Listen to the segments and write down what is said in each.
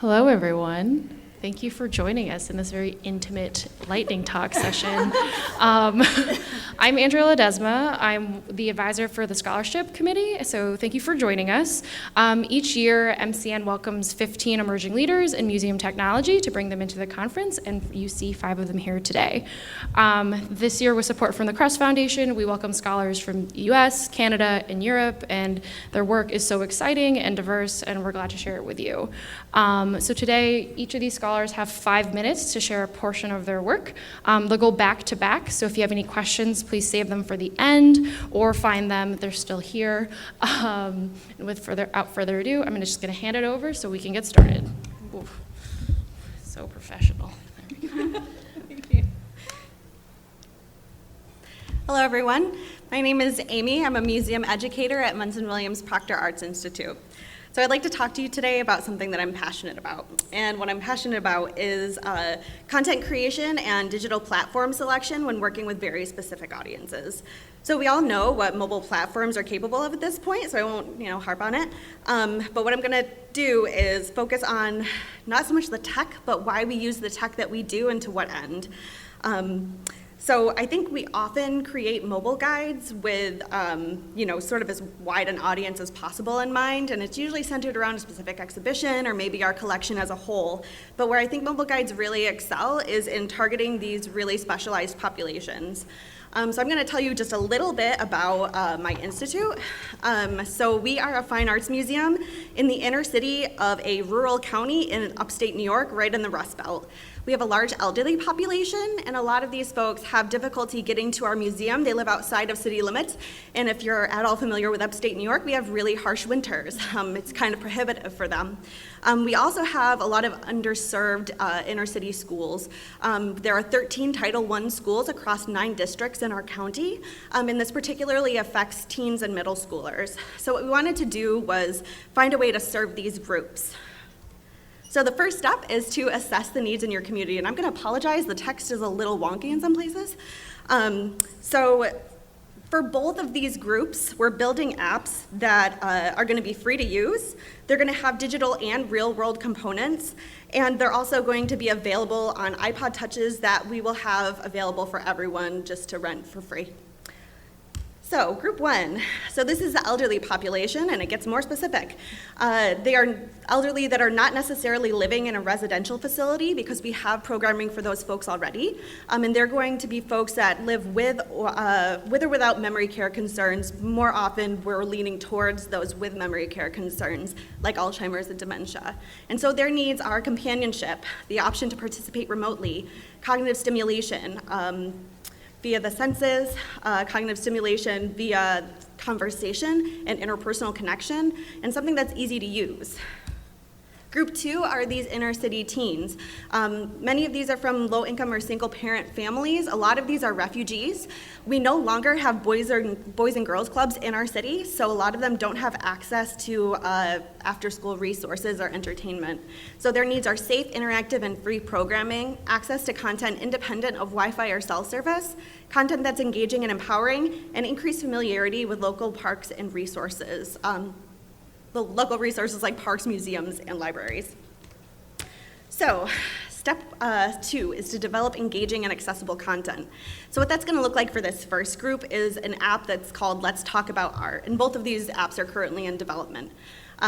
Hello, everyone. Thank you for joining us in this very intimate lightning talk session. I'm Andrea Ledesma. I'm the advisor for the scholarship committee, so thank you for joining us. Each year, MCN welcomes 15 emerging leaders in museum technology to bring them into the conference, and you see 5 of them here today. This year, with support from the Crest Foundation, we welcome scholars from the US, Canada, and Europe, and their work is so exciting and diverse, and we're glad to share it with you. So today, each of these scholars have 5 minutes to share a portion of their work. They'll go back to back, so if you have any questions, please save them for the end or find them. They're still here. Without further ado, I'm just going to hand it over so we can get started. Oof. So professional. Thank you. Hello, everyone. My name is Amy. I'm a museum educator at Munson Williams Proctor Arts Institute. So I'd like to talk to you today about something that I'm passionate about. And what I'm passionate about is content creation and digital platform selection when working with very specific audiences. So we all know what mobile platforms are capable of at this point, so I won't harp on it. But what I'm going to do is focus on not so much the tech, but why we use the tech that we do and to what end. So I think we often create mobile guides with, sort of as wide an audience as possible in mind, and it's usually centered around a specific exhibition or maybe our collection as a whole. But where I think mobile guides really excel is in targeting these really specialized populations. So I'm going to tell you just a little bit about my institute. So we are a fine arts museum in the inner city of a rural county in upstate New York, right in the Rust Belt. We have a large elderly population, and a lot of these folks have difficulty getting to our museum. They live outside of city limits, and if you're at all familiar with upstate New York, we have really harsh winters. It's kind of prohibitive for them. We also have a lot of underserved inner city schools. There are 13 Title I schools across 9 districts in our county, and this particularly affects teens and middle schoolers. So what we wanted to do was find a way to serve these groups. So the first step is to assess the needs in your community, and I'm going to apologize, the text is a little wonky in some places. So for both of these groups, we're building apps that are going to be free to use. They're going to have digital and real-world components, and they're also going to be available on iPod Touches that we will have available for everyone just to rent for free. So, group 1. So this is the elderly population, and it gets more specific. They are elderly that are not necessarily living in a residential facility because we have programming for those folks already. And they're going to be folks that live with or without memory care concerns. More often, we're leaning towards those with memory care concerns, like Alzheimer's and dementia. And so their needs are companionship, the option to participate remotely, cognitive stimulation, via the senses, cognitive stimulation via conversation and interpersonal connection, and something that's easy to use. Group 2 are these inner city teens. Many of these are from low-income or single-parent families. A lot of these are refugees. We no longer have boys and girls clubs in our city, so a lot of them don't have access to after-school resources or entertainment. So their needs are safe, interactive, and free programming, access to content independent of Wi-Fi or cell service, content that's engaging and empowering, and increased familiarity with local parks and resources. The local resources like parks, museums, and libraries. So, step 2 is to develop engaging and accessible content. So what that's going to look like for this first group is an app that's called Let's Talk About Art, and both of these apps are currently in development.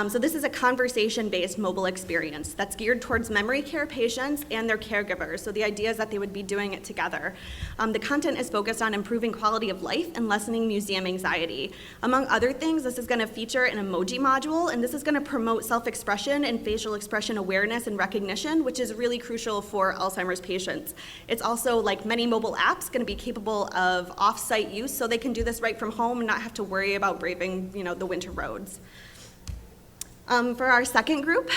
So this is a conversation-based mobile experience that's geared towards memory care patients and their caregivers. So the idea is that they would be doing it together. The content is focused on improving quality of life and lessening museum anxiety. Among other things, this is going to feature an emoji module, and this is going to promote self-expression and facial expression awareness and recognition, which is really crucial for Alzheimer's patients. It's also, like many mobile apps, going to be capable of off-site use, so they can do this right from home and not have to worry about braving, the winter roads. For our second group,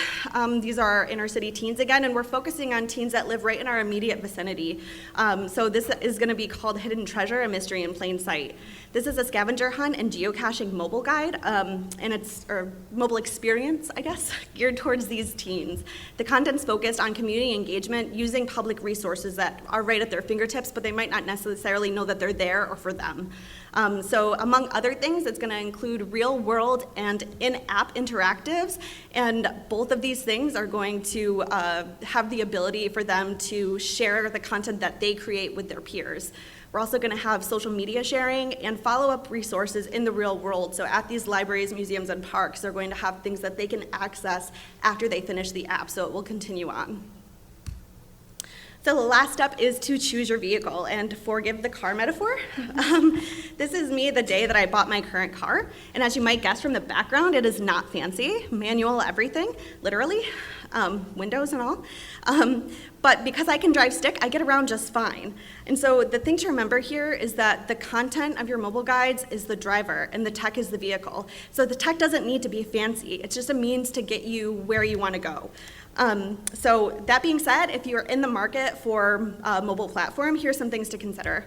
these are our inner city teens again, and we're focusing on teens that live right in our immediate vicinity. So this is going to be called Hidden Treasure, a Mystery in Plain Sight. This is a scavenger hunt and geocaching mobile guide, or mobile experience, I guess, geared towards these teens. The content's focused on community engagement using public resources that are right at their fingertips, but they might not necessarily know that they're there or for them. So among other things, it's going to include real-world and in-app interactive objectives, and both of these things are going to have the ability for them to share the content that they create with their peers. We're also going to have social media sharing and follow-up resources in the real world. So at these libraries, museums, and parks, they're going to have things that they can access after they finish the app, so it will continue on. So the last step is to choose your vehicle, and forgive the car metaphor. This is me the day that I bought my current car, and as you might guess from the background, it is not fancy, manual everything, literally, windows and all. But because I can drive stick, I get around just fine. And so the thing to remember here is that the content of your mobile guides is the driver, and the tech is the vehicle. So the tech doesn't need to be fancy, it's just a means to get you where you want to go. So that being said, if you're in the market for a mobile platform, here's some things to consider.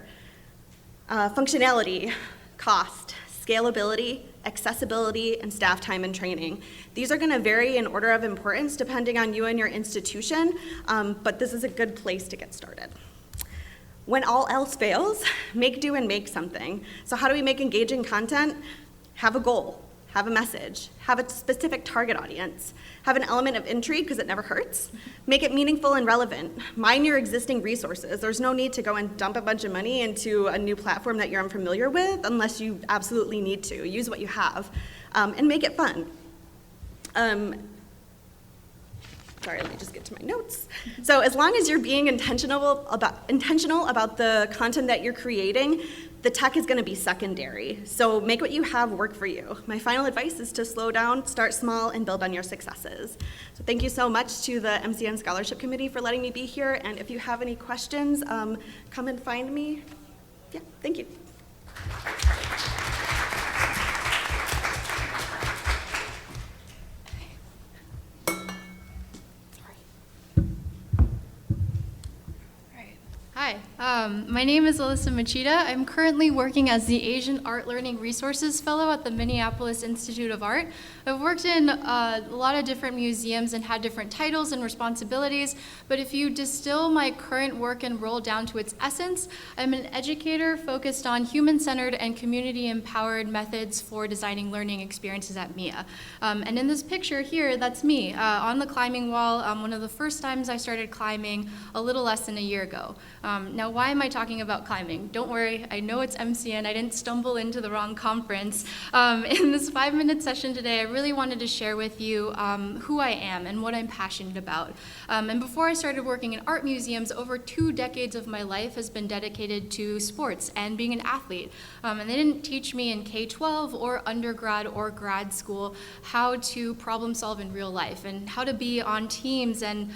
Functionality, cost, scalability, accessibility, and staff time and training. These are going to vary in order of importance depending on you and your institution, but this is a good place to get started. When all else fails, make do and make something. So how do we make engaging content? Have a goal. Have a message, have a specific target audience, have an element of intrigue because it never hurts, make it meaningful and relevant, mine your existing resources. There's no need to go and dump a bunch of money into a new platform that you're unfamiliar with unless you absolutely need to. Use what you have, and make it fun. Sorry, let me just get to my notes. So as long as you're being intentional about the content that you're creating, the tech is going to be secondary. So make what you have work for you. My final advice is to slow down, start small, and build on your successes. So thank you so much to the MCN Scholarship Committee for letting me be here. And if you have any questions, come and find me. Yeah, thank you. Hi, my name is Alyssa Machida. I'm currently working as the Asian Art Learning Resources Fellow at the Minneapolis Institute of Art. I've worked in a lot of different museums and had different titles and responsibilities, but if you distill my current work and role down to its essence, I'm an educator focused on human-centered and community-empowered methods for designing learning experiences at MIA. And in this picture here, that's me on the climbing wall, one of the first times I started climbing a little less than a year ago. Now, why am I talking about climbing? Don't worry, I know it's MCN. I didn't stumble into the wrong conference. In this 5-minute session today, I really wanted to share with you who I am and what I'm passionate about. And before I started working in art museums, over 2 decades of my life has been dedicated to sports and being an athlete. And they didn't teach me in K-12 or undergrad or grad school how to problem solve in real life and how to be on teams and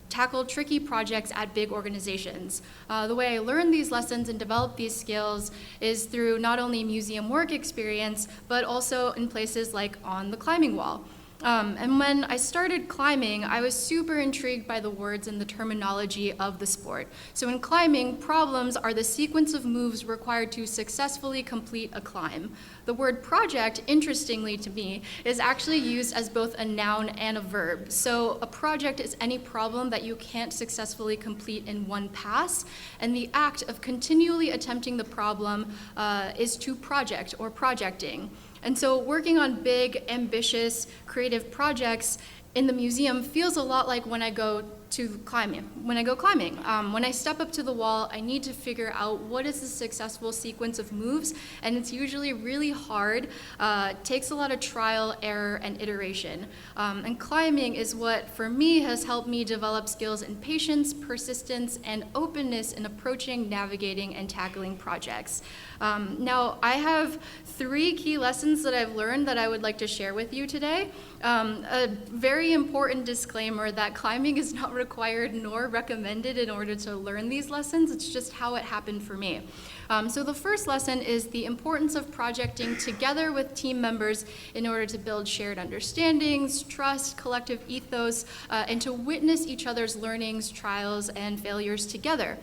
tackle tricky projects at big organizations. The way I learned these lessons and developed these skills is through not only museum work experience, but also in places like on the climbing wall. And when I started climbing, I was super intrigued by the words and the terminology of the sport. So in climbing, problems are the sequence of moves required to successfully complete a climb. The word project, interestingly to me, is actually used as both a noun and a verb. So a project is any problem that you can't successfully complete in one pass, and the act of continually attempting the problem is to project or projecting. And so working on big, ambitious, creative projects in the museum feels a lot like when I go climbing. When I step up to the wall, I need to figure out what is the successful sequence of moves, and it's usually really hard. Takes a lot of trial, error, and iteration. And climbing is what, for me, has helped me develop skills in patience, persistence, and openness in approaching, navigating, and tackling projects. Now, I have 3 key lessons that I've learned that I would like to share with you today. A very important disclaimer that climbing is not required nor recommended in order to learn these lessons. It's just how it happened for me. So the first lesson is the importance of projecting together with team members in order to build shared understandings, trust, collective ethos, and to witness each other's learnings, trials, and failures together.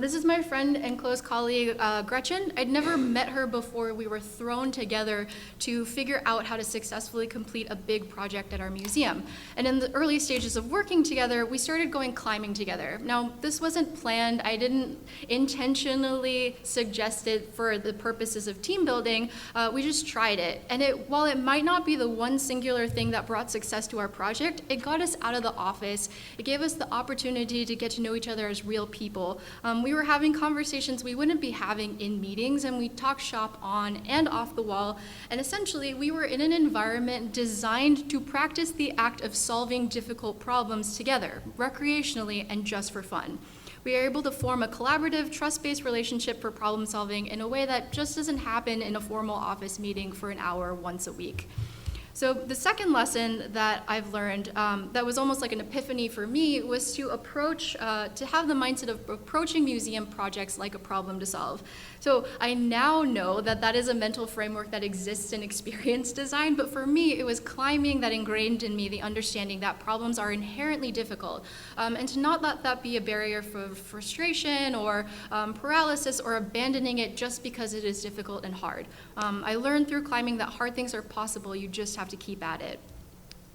This is my friend and close colleague, Gretchen. I'd never met her before. We were thrown together to figure out how to successfully complete a big project at our museum. And in the early stages of working together, we started going climbing together. Now, this wasn't planned. I didn't intentionally suggest suggested for the purposes of team building, we just tried it. And while it might not be the one singular thing that brought success to our project, it got us out of the office. It gave us the opportunity to get to know each other as real people. We were having conversations we wouldn't be having in meetings, and we talked shop on and off the wall. And essentially, we were in an environment designed to practice the act of solving difficult problems together, recreationally and just for fun. We are able to form a collaborative, trust-based relationship for problem solving in a way that just doesn't happen in a formal office meeting for an hour once a week. So the second lesson that I've learned that was almost like an epiphany for me was to have the mindset of approaching museum projects like a problem to solve. So I now know that that is a mental framework that exists in experience design, but for me, it was climbing that ingrained in me the understanding that problems are inherently difficult, and to not let that be a barrier for frustration or paralysis or abandoning it just because it is difficult and hard. I learned through climbing that hard things are possible, you just have to keep at it.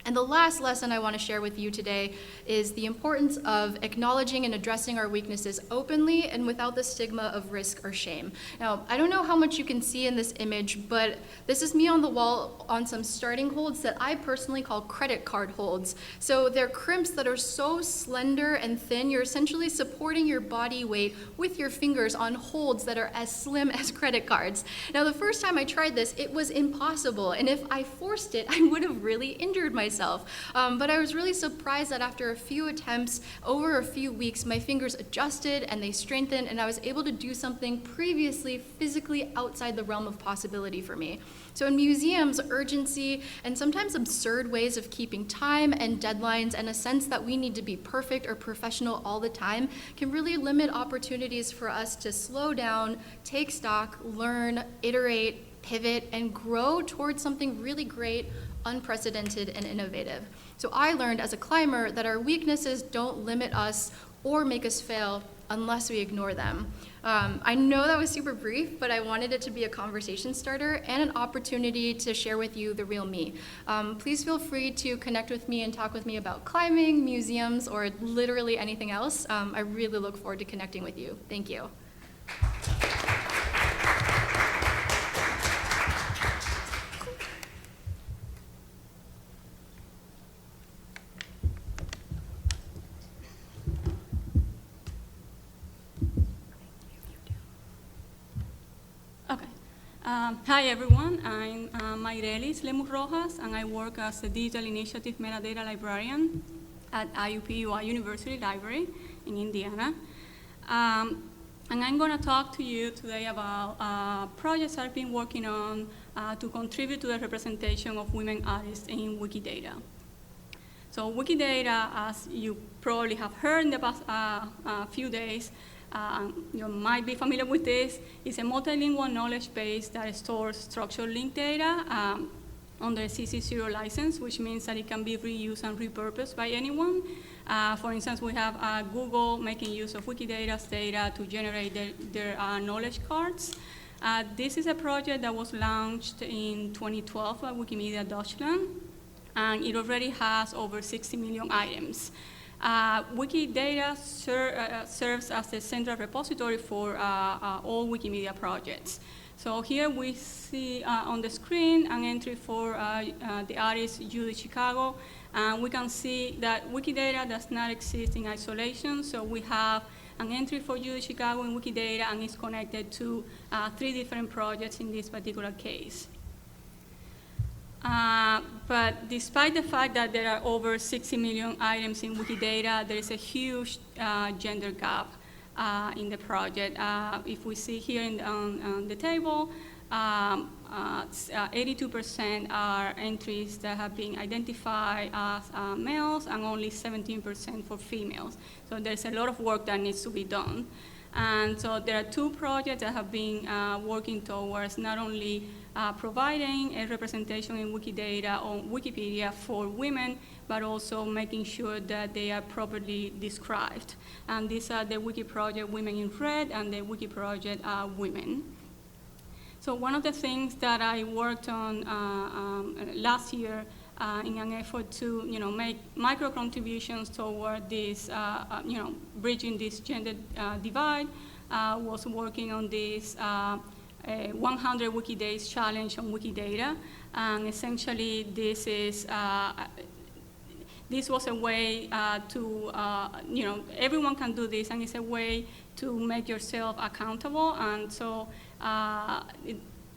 And the last lesson I want to share with you today is the importance of acknowledging and addressing our weaknesses openly and without the stigma of risk or shame. Now, I don't know how much you can see in this image, but this is me on the wall on some starting holds that I personally call credit card holds. So they're crimps that are so slender and thin, you're essentially supporting your body weight with your fingers on holds that are as slim as credit cards. Now, the first time I tried this, it was impossible, and if I forced it, I would have really injured myself. But I was really surprised that after a few attempts, over a few weeks, my fingers adjusted and they strengthened, and I was able to do something previously physically outside the realm of possibility for me. So in museums, urgency and sometimes absurd ways of keeping time and deadlines and a sense that we need to be perfect or professional all the time can really limit opportunities for us to slow down, take stock, learn, iterate, pivot, and grow towards something really great, unprecedented, and innovative. So I learned as a climber that our weaknesses don't limit us or make us fail unless we ignore them. I know that was super brief, but I wanted it to be a conversation starter and an opportunity to share with you the real me. Please feel free to connect with me and talk with me about climbing, museums, or literally anything else. I really look forward to connecting with you. Thank you. Hi everyone, I'm Mayrelis Lemus Rojas, and I work as a Digital Initiative Metadata Librarian at IUPUI University Library in Indiana. And I'm going to talk to you today about projects I've been working on to contribute to the representation of women artists in Wikidata. So Wikidata, as you probably have heard in the past few days, you might be familiar with this. It's a multilingual knowledge base that stores structured linked data under a CC0 license, which means that it can be reused and repurposed by anyone. For instance, we have Google making use of Wikidata's data to generate their knowledge cards. This is a project that was launched in 2012 by Wikimedia Deutschland, and it already has over 60 million items. Wikidata serves as the central repository for all Wikimedia projects. So here we see on the screen an entry for the artist Judy Chicago, and we can see that Wikidata does not exist in isolation. So we have an entry for Judy Chicago in Wikidata, and it's connected to 3 different projects in this particular case. But despite the fact that there are over 60 million items in Wikidata, there is a huge gender gap in the project. If we see here on the table, 82% are entries that have been identified as males and only 17% for females. So there's a lot of work that needs to be done. And so there are 2 projects that have been working towards not only providing a representation in Wikidata on Wikipedia for women, but also making sure that they are properly described. And these are the Wiki Project Women in Red and the Wiki Project Women. So one of the things that I worked on last year in an effort to make micro contributions toward this, bridging this gender divide, was working on this 100 Wiki Days challenge on Wikidata, and essentially this was a way to, everyone can do this, and it's a way to make yourself accountable. And so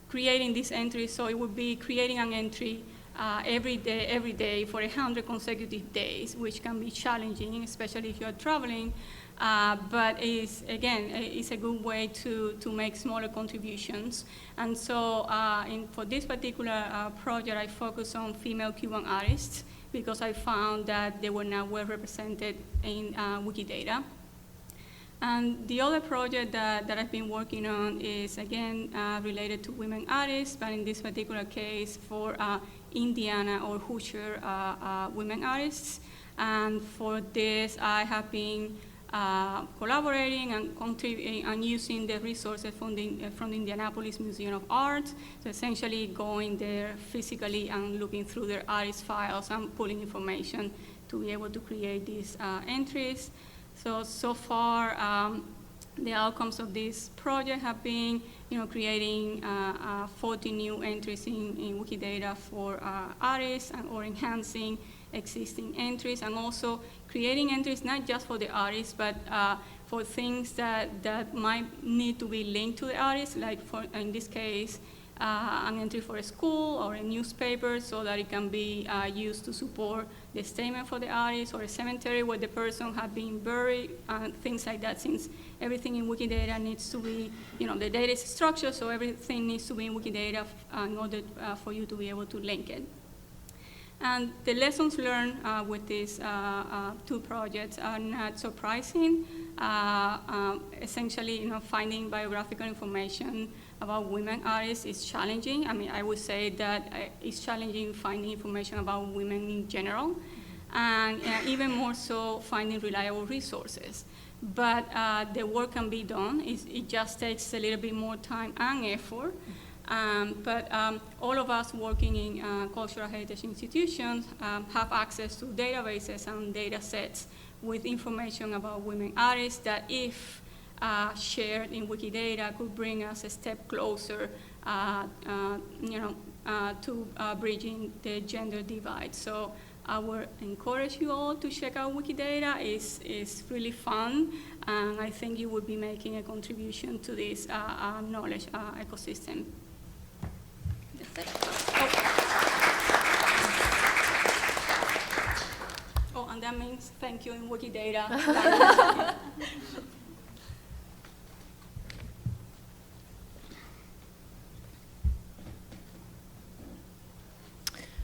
creating this entry, so it would be creating an entry every day for 100 consecutive days, which can be challenging, especially if you're traveling. But it's a good way to make smaller contributions. And so for this particular project, I focus on female Cuban artists because I found that they were not well represented in Wikidata. And the other project that I've been working on is, again, related to women artists, but in this particular case for Indiana or Hoosier women artists. And for this, I have been collaborating and contributing and using the resources from the Indianapolis Museum of Art, so essentially going there physically and looking through their artist files and pulling information to be able to create these entries. So far, the outcomes of this project have been, creating 40 new entries in Wikidata for artists or enhancing existing entries, and also creating entries not just for the artists, but for things that might need to be linked to the artist, like in this case, an entry for a school or a newspaper so that it can be used to support the statement for the artist, or a cemetery where the person had been buried, things like that, since everything in Wikidata needs to be, the data is structured, so everything needs to be in Wikidata in order for you to be able to link it. And the lessons learned with these two projects are not surprising. Essentially, finding biographical information about women artists is challenging. I mean, I would say that it's challenging finding information about women in general, and even more so finding reliable resources. But the work can be done. It just takes a little bit more time and effort. But all of us working in cultural heritage institutions have access to databases and data sets with information about women artists that, if shared in Wikidata, could bring us a step closer to bridging the gender divide. So I would encourage you all to check out Wikidata. It's really fun, and I think you would be making a contribution to this knowledge ecosystem. Oh, and that means thank you in Wikidata.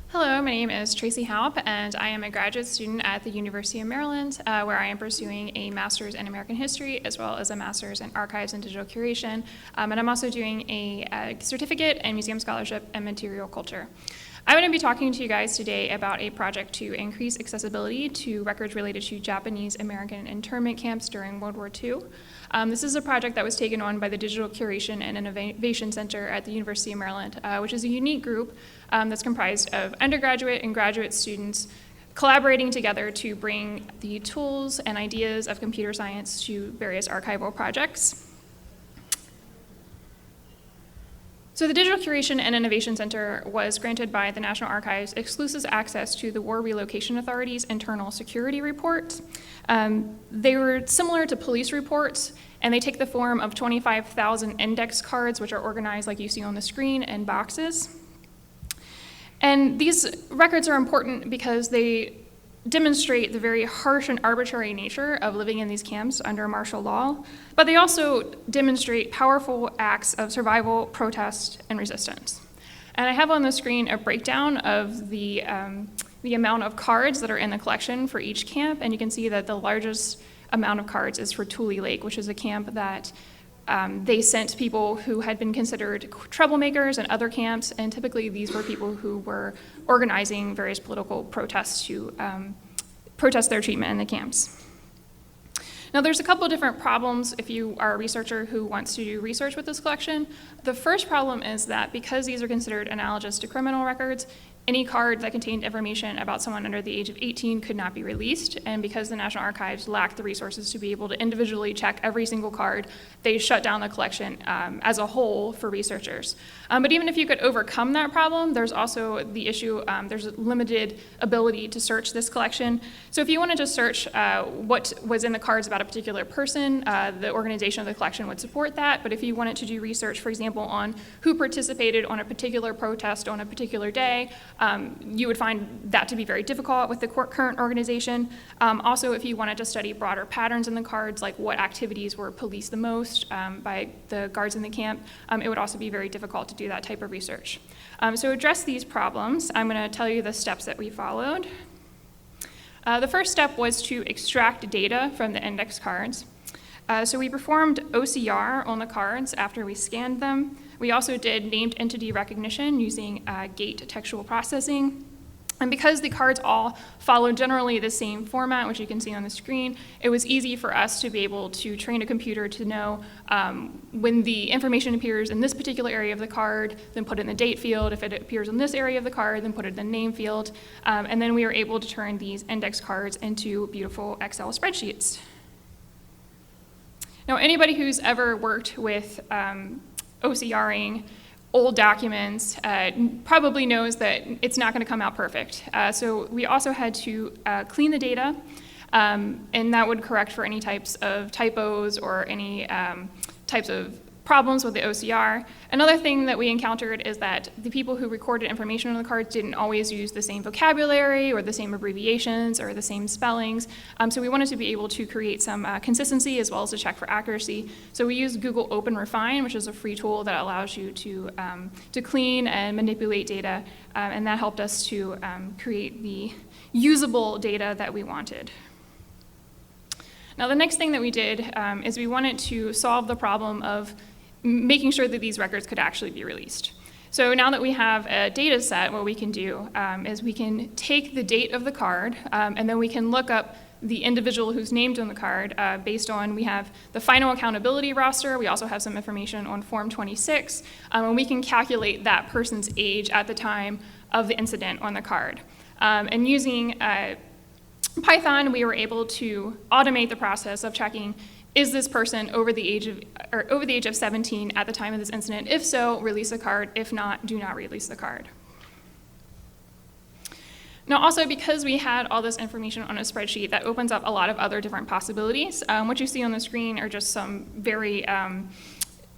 Hello, my name is Tracy Haup, and I am a graduate student at the University of Maryland, where I am pursuing a master's in American history as well as a master's in archives and digital curation, and I'm also doing a certificate in museum scholarship and material culture. I'm going to be talking to you guys today about a project to increase accessibility to records related to Japanese American internment camps during World War II. This is a project that was taken on by the Digital Curation and Innovation Center at the University of Maryland, which is a unique group that's comprised of undergraduate and graduate students collaborating together to bring the tools and ideas of computer science to various archival projects. So the Digital Curation and Innovation Center was granted by the National Archives exclusive access to the War Relocation Authority's internal security reports. They were similar to police reports, and they take the form of 25,000 index cards, which are organized like you see on the screen in boxes. And these records are important because they demonstrate the very harsh and arbitrary nature of living in these camps under martial law, but they also demonstrate powerful acts of survival, protest, and resistance. And I have on the screen a breakdown of the amount of cards that are in the collection for each camp, and you can see that the largest amount of cards is for Tule Lake, which is a camp that they sent people who had been considered troublemakers in other camps, and typically these were people who were organizing various political protests to protest their treatment in the camps. Now, there's a couple of different problems if you are a researcher who wants to do research with this collection. The first problem is that because these are considered analogous to criminal records, any card that contained information about someone under the age of 18 could not be released. And because the National Archives lacked the resources to be able to individually check every single card, they shut down the collection as a whole for researchers. But even if you could overcome that problem, there's also the issue, there's a limited ability to search this collection. So if you wanted to search what was in the cards about a particular person, the organization of the collection would support that. But if you wanted to do research, for example, on who participated on a particular protest on a particular day, you would find that to be very difficult with the current organization. Also, if you wanted to study broader patterns in the cards, like what activities were policed the most by the guards in the camp, it would also be very difficult to do that type of research. So to address these problems, I'm going to tell you the steps that we followed. The first step was to extract data from the index cards. So we performed OCR on the cards after we scanned them. We also did named entity recognition using gate textual processing. And because the cards all follow generally the same format, which you can see on the screen, it was easy for us to be able to train a computer to know when the information appears in this particular area of the card, then put it in the date field. If it appears in this area of the card, then put it in the name field. And then we were able to turn these index cards into beautiful Excel spreadsheets. Now, anybody who's ever worked with OCRing old documents probably knows that it's not going to come out perfect. So we also had to clean the data, and that would correct for any types of typos or any types of problems with the OCR. Another thing that we encountered is that the people who recorded information on the cards didn't always use the same vocabulary or the same abbreviations or the same spellings. So we wanted to be able to create some consistency as well as to check for accuracy. So we used Google Open Refine, which is a free tool that allows you to clean and manipulate data, and that helped us to create the usable data that we wanted. Now, the next thing that we did is we wanted to solve the problem of making sure that these records could actually be released. So now that we have a data set, what we can do is we can take the date of the card, and then we can look up the individual who's named on the card based on, we have the final accountability roster, we also have some information on Form 26, and we can calculate that person's age at the time of the incident on the card. And using Python, we were able to automate the process of checking, is this person over the age of 17 at the time of this incident? If so, release the card. If not, do not release the card. Now, also, because we had all this information on a spreadsheet, that opens up a lot of other different possibilities. What you see on the screen are just some very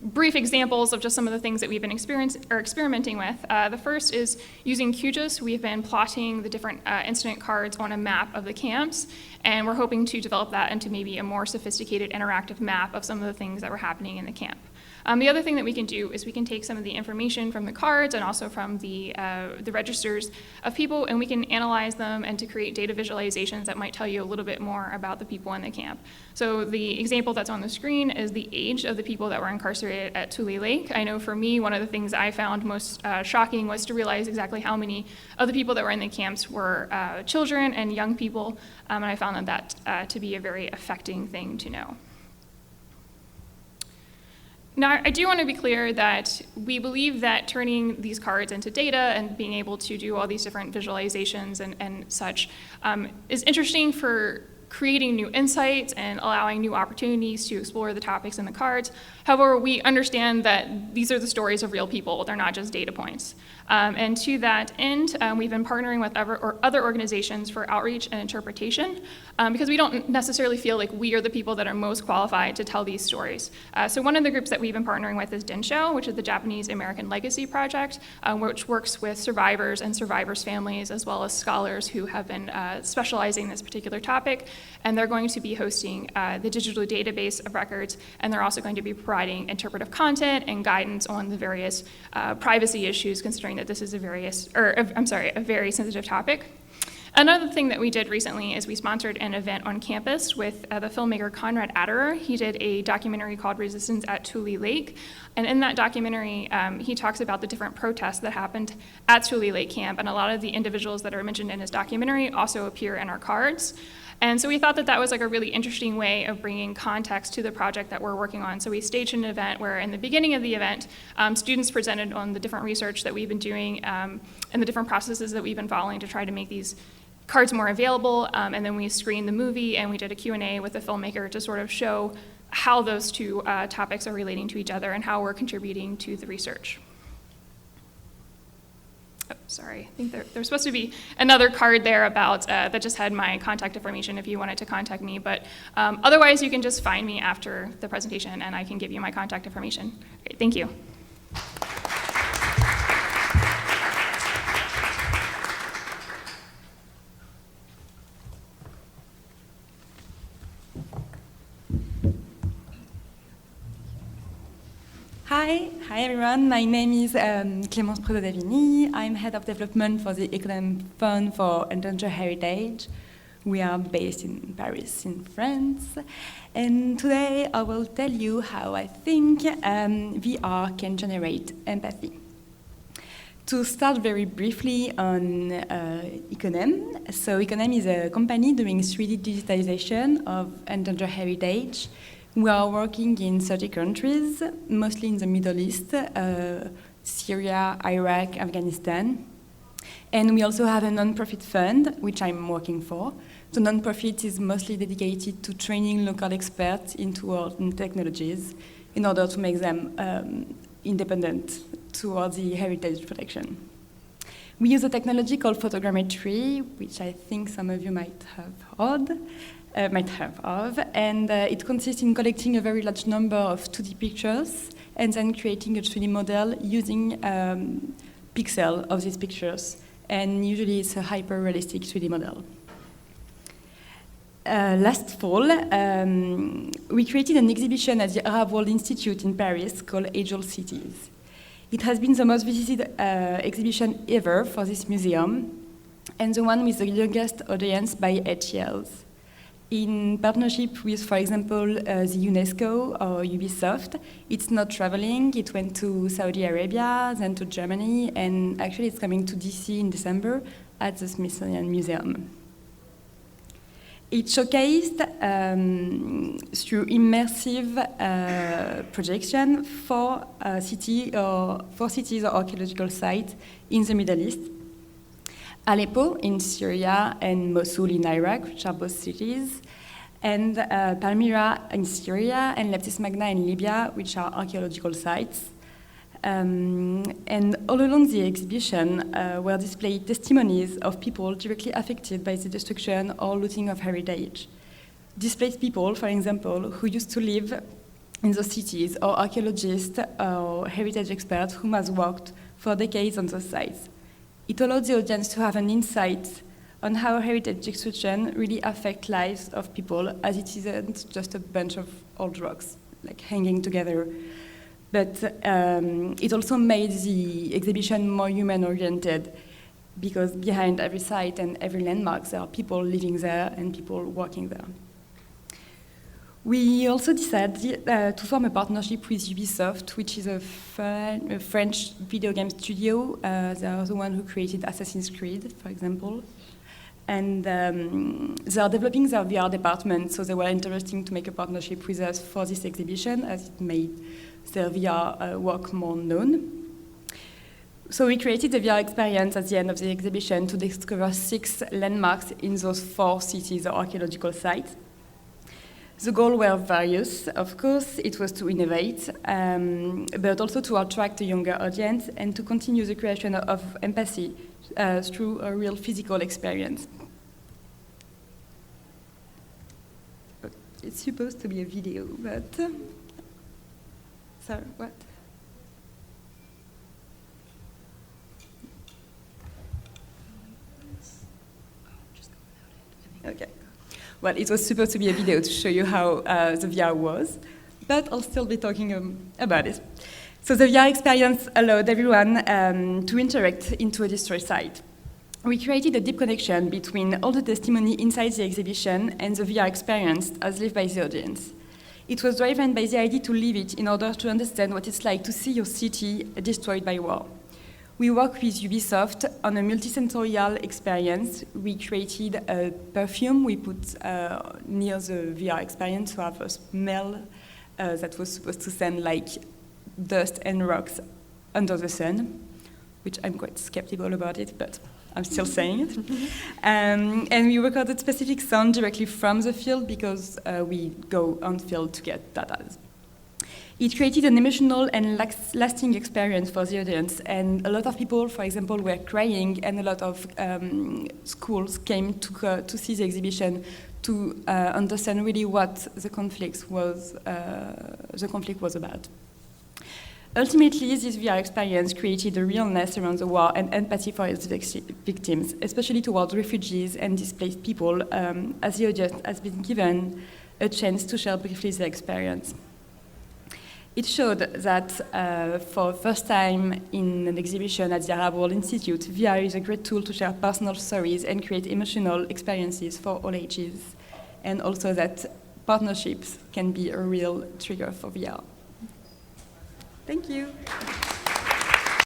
brief examples of just some of the things that we've been experimenting with. The first is using QGIS. We've been plotting the different incident cards on a map of the camps, and we're hoping to develop that into maybe a more sophisticated interactive map of some of the things that were happening in the camp. The other thing that we can do is we can take some of the information from the cards and also from the registers of people, and we can analyze them and to create data visualizations that might tell you a little bit more about the people in the camp. So the example that's on the screen is the age of the people that were incarcerated at Tule Lake. I know for me, one of the things I found most shocking was to realize exactly how many of the people that were in the camps were children and young people, and I found that to be a very affecting thing to know. Now, I do want to be clear that we believe that turning these cards into data and being able to do all these different visualizations and such is interesting for creating new insights and allowing new opportunities to explore the topics in the cards. However, we understand that these are the stories of real people. They're not just data points. And to that end, we've been partnering with other organizations for outreach and interpretation because we don't necessarily feel like we are the people that are most qualified to tell these stories. So one of the groups that we've been partnering with is Densho, which is the Japanese American Legacy Project, which works with survivors and survivors' families, as well as scholars who have been specializing in this particular topic. And they're going to be hosting the digital database of records, and they're also going to be providing interpretive content and guidance on the various privacy issues, considering that this is a very sensitive topic. Another thing that we did recently is we sponsored an event on campus with the filmmaker Conrad Atterer. He did a documentary called Resistance at Tule Lake. And in that documentary, he talks about the different protests that happened at Tule Lake Camp. And a lot of the individuals that are mentioned in his documentary also appear in our cards. And so we thought that that was like a really interesting way of bringing context to the project that we're working on. So we staged an event where in the beginning of the event, students presented on the different research that we've been doing and the different processes that we've been following to try to make these cards more available. And then we screened the movie and we did a Q&A with the filmmaker to sort of show how those two topics are relating to each other and how we're contributing to the research. Oh, sorry, I think there's supposed to be another card there about that just had my contact information if you wanted to contact me, but otherwise you can just find me after the presentation and I can give you my contact information. Great, thank you. Hi everyone. My name is Clémence Prédot-Davigny. I'm head of development for the Economic Fund for Endangered Heritage. We are based in Paris, in France. And today I will tell you how I think VR can generate empathy. To start very briefly on Econem. So Econem is a company doing 3D digitization of endangered heritage. We are working in 30 countries, mostly in the Middle East, Syria, Iraq, Afghanistan. And we also have a non-profit fund, which I'm working for. The non-profit is mostly dedicated to training local experts in tools and technologies in order to make them independent towards the heritage protection. We use a technology called photogrammetry, which I think some of you might have heard. And it consists in collecting a very large number of 2D pictures and then creating a 3D model using pixels of these pictures. And usually it's a hyper-realistic 3D model. Last fall, we created an exhibition at the Arab World Institute in Paris called Agile Cities. It has been the most visited exhibition ever for this museum, and the one with the youngest audience by 8 years. In partnership with, for example, the UNESCO or Ubisoft, it's not traveling. It went to Saudi Arabia, then to Germany, and actually it's coming to DC in December at the Smithsonian Museum. It showcased through immersive projection for cities or archaeological sites in the Middle East. Aleppo in Syria and Mosul in Iraq, which are both cities, and Palmyra in Syria and Leptis Magna in Libya, which are archaeological sites. And all along the exhibition were displayed testimonies of people directly affected by the destruction or looting of heritage. Displaced people, for example, who used to live in those cities, or archaeologists or heritage experts who has worked for decades on those sites. It allowed the audience to have an insight on how heritage destruction really affects lives of people, as it isn't just a bunch of old rocks like hanging together. But it also made the exhibition more human-oriented, because behind every site and every landmark, there are people living there and people working there. We also decided to form a partnership with Ubisoft, which is a French video game studio. They are the one who created Assassin's Creed, for example. And they are developing their VR department, so they were interested to make a partnership with us for this exhibition, as it made their VR work more known. So we created the VR experience at the end of the exhibition to discover 6 landmarks in those 4 cities or archaeological sites. The goals were various, of course. It was to innovate, but also to attract a younger audience and to continue the creation of empathy through a real physical experience. It's supposed to be a video, but... sorry, what? Okay. Well, it was supposed to be a video to show you how the VR was, but I'll still be talking about it. So the VR experience allowed everyone to interact into a destroyed site. We created a deep connection between all the testimony inside the exhibition and the VR experience as lived by the audience. It was driven by the idea to live it in order to understand what it's like to see your city destroyed by war. We work with Ubisoft on a multisensorial experience. We created a perfume we put near the VR experience to have a smell that was supposed to sound like dust and rocks under the sun, which I'm quite skeptical about it, but I'm still saying it. And we recorded specific sound directly from the field because we go on field to get data. It created an emotional and lasting experience for the audience, and a lot of people, for example, were crying, and a lot of schools came to see the exhibition to understand really what the conflict was about. Ultimately, this VR experience created a realness around the war and empathy for its victims, especially towards refugees and displaced people, as the audience has been given a chance to share briefly their experience. It showed that for the first time in an exhibition at the Arab World Institute, VR is a great tool to share personal stories and create emotional experiences for all ages, and also that partnerships can be a real trigger for VR. Thank you.